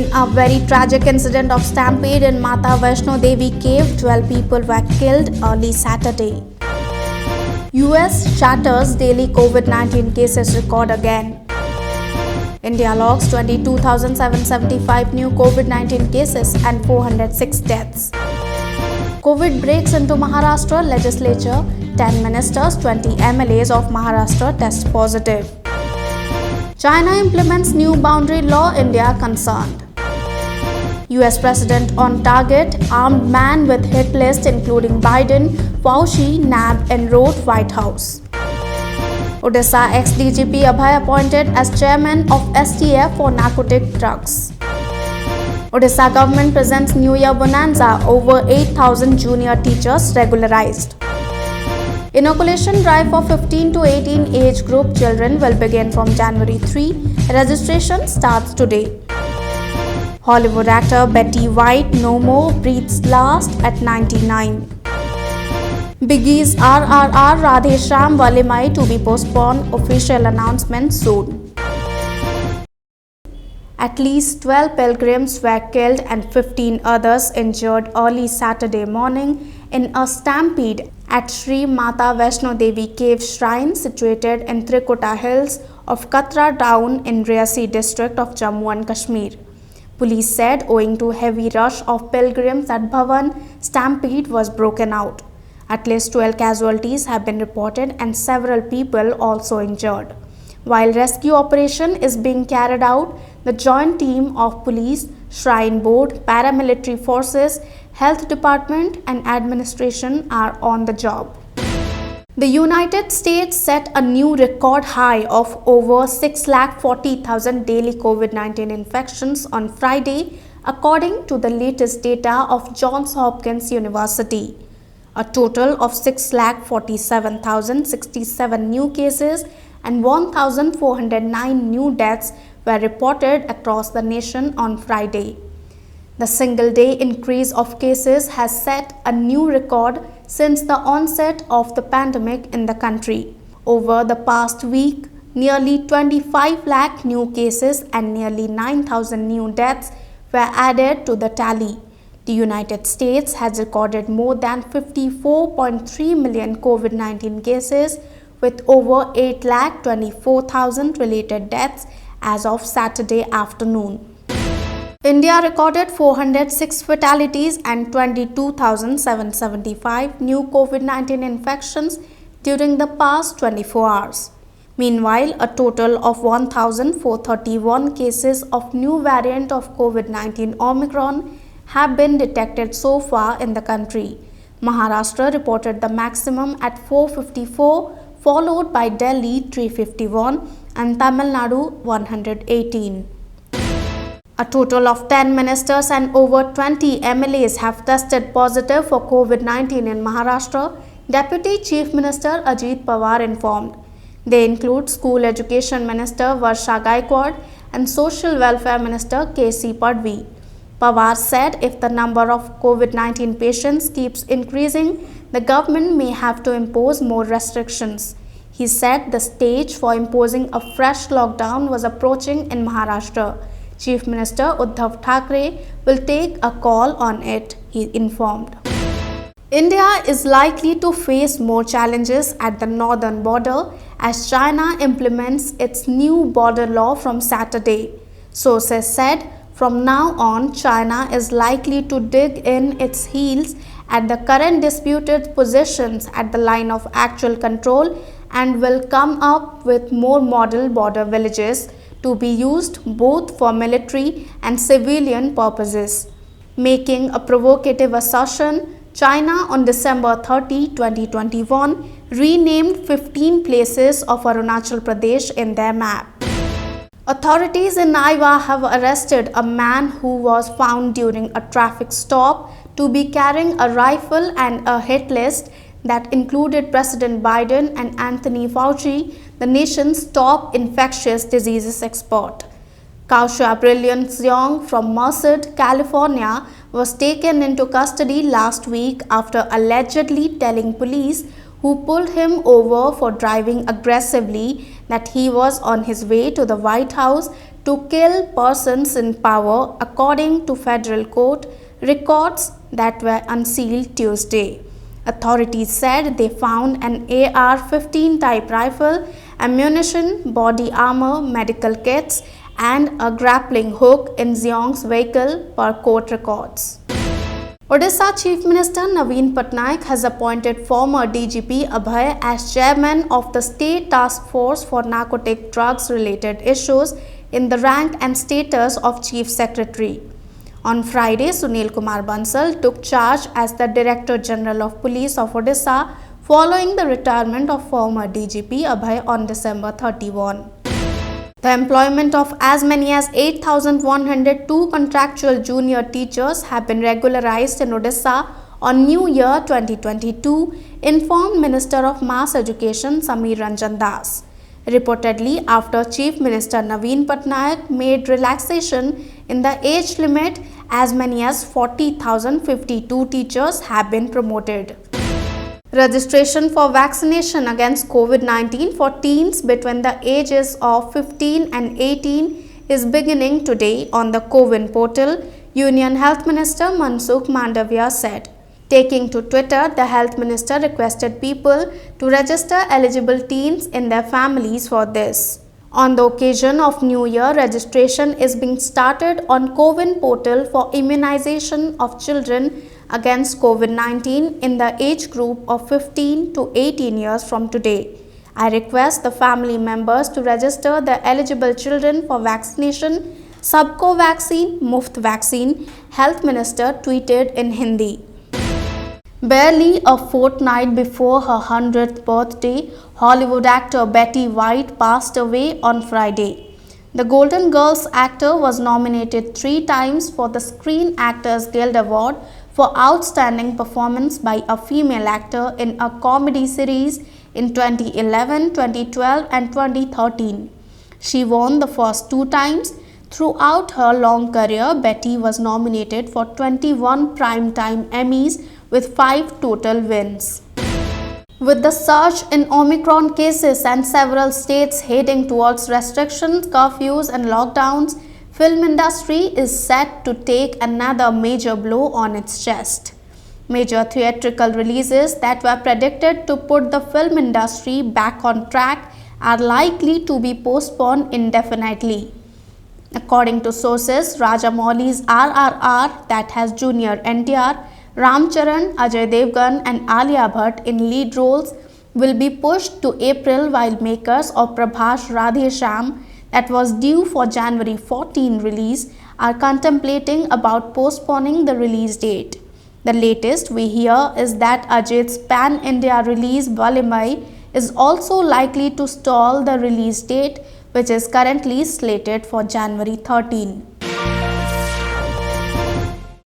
In a very tragic incident of stampede in Mata Vaishno Devi cave, 12 people were killed early Saturday. US shatters daily COVID-19 cases record again. India logs 22,775 new COVID-19 cases and 406 deaths. COVID breaks into Maharashtra legislature. 10 ministers, 20 MLAs of Maharashtra test positive. China implements new boundary law, India concerned. US President on target, armed man with hit list including Biden, Fauci, NAB enrolled White House. Odisha ex-DGP Abhay appointed as chairman of STF for narcotic drugs. Odisha government presents New Year bonanza, over 8,000 junior teachers regularized. Inoculation drive for 15 to 18 age group children will begin from January 3. Registration starts today. Hollywood actor Betty White no more breathes last at 99. Biggie's RRR Radhe Shyam Valimai to be postponed, official announcement soon. At least 12 pilgrims were killed and 15 others injured early Saturday morning in a stampede at Sri Mata Vaishno Devi Cave Shrine situated in Trikuta Hills of Katra town in Reasi district of Jammu and Kashmir. Police said owing to heavy rush of pilgrims at Bhavan, stampede was broken out. At least 12 casualties have been reported and several people also injured. While rescue operation is being carried out, the joint team of police, shrine board, paramilitary forces, health department and administration are on the job. The United States set a new record high of over 640,000 daily COVID-19 infections on Friday, according to the latest data of Johns Hopkins University. A total of 647,067 new cases and 1,409 new deaths were reported across the nation on Friday. The single-day increase of cases has set a new record since the onset of the pandemic in the country. Over the past week, nearly 25 lakh new cases and nearly 9,000 new deaths were added to the tally. The United States has recorded more than 54.3 million COVID-19 cases with over 8,24,000 related deaths as of Saturday afternoon. India recorded 406 fatalities and 22,775 new COVID-19 infections during the past 24 hours. Meanwhile, a total of 1,431 cases of new variant of COVID-19 Omicron have been detected so far in the country. Maharashtra reported the maximum at 454, followed by Delhi 351 and Tamil Nadu 118. A total of 10 ministers and over 20 MLAs have tested positive for COVID-19 in Maharashtra, Deputy Chief Minister Ajit Pawar informed. They include School Education Minister Varsha Gaikwad and Social Welfare Minister K.C. Padvi. Pawar said if the number of COVID-19 patients keeps increasing, the government may have to impose more restrictions. He said the stage for imposing a fresh lockdown was approaching in Maharashtra. Chief Minister Uddhav Thackeray will take a call on it, he informed. India is likely to face more challenges at the northern border as China implements its new border law from Saturday. Sources said from now on, China is likely to dig in its heels at the current disputed positions at the line of actual control and will come up with more model border villages to be used both for military and civilian purposes. Making a provocative assertion, China on December 30, 2021 renamed 15 places of Arunachal Pradesh in their map. Authorities in Aiwa have arrested a man who was found during a traffic stop to be carrying a rifle and a hit list that included President Biden and Anthony Fauci, the nation's top infectious diseases expert. Kausha Brilliant Xiong from Merced, California was taken into custody last week after allegedly telling police who pulled him over for driving aggressively that he was on his way to the White House to kill persons in power, according to federal court records that were unsealed Tuesday. Authorities said they found an AR-15 type rifle, ammunition, body armor, medical kits, and a grappling hook in Xiong's vehicle, per court records. Odisha Chief Minister Naveen Patnaik has appointed former DGP Abhay as chairman of the State Task Force for Narcotic Drugs Related Issues in the rank and status of Chief Secretary. On Friday, Sunil Kumar Bansal took charge as the Director General of Police of Odisha following the retirement of former DGP Abhay on December 31. The employment of as many as 8,102 contractual junior teachers have been regularized in Odisha on New Year 2022, informed Minister of Mass Education Sameer Ranjan Das. Reportedly, after Chief Minister Naveen Patnaik made relaxation in the age limit, as many as 40,052 teachers have been promoted. Registration for vaccination against COVID-19 for teens between the ages of 15 and 18 is beginning today on the CoWIN portal, Union Health Minister Mansukh Mandavia said. Taking to Twitter, the Health Minister requested people to register eligible teens in their families for this. On the occasion of New Year, registration is being started on CoWIN portal for immunization of children against COVID-19 in the age group of 15 to 18 years from today. I request the family members to register their eligible children for vaccination. Sabko vaccine, muft vaccine, Health Minister tweeted in Hindi. Barely a fortnight before her 100th birthday, Hollywood actor Betty White passed away on Friday. The Golden Girls actor was nominated 3 times for the Screen Actors Guild Award for Outstanding Performance by a Female Actor in a Comedy Series in 2011, 2012 and 2013. She won the first 2 times. Throughout her long career, Betty was nominated for 21 Primetime Emmys with 5 total wins. With the surge in Omicron cases and several states heading towards restrictions, curfews and lockdowns, film industry is set to take another major blow on its chest. Major theatrical releases that were predicted to put the film industry back on track are likely to be postponed indefinitely. According to sources, Rajamouli's RRR, that has Junior NTR, Ram Charan, Ajay Devgan and Alia Bhatt in lead roles, will be pushed to April, while makers of Prabhas Radhe Shyam, that was due for January 14 release, are contemplating about postponing the release date. The latest we hear is that Ajit's pan-India release Valimai is also likely to stall the release date, which is currently slated for January 13.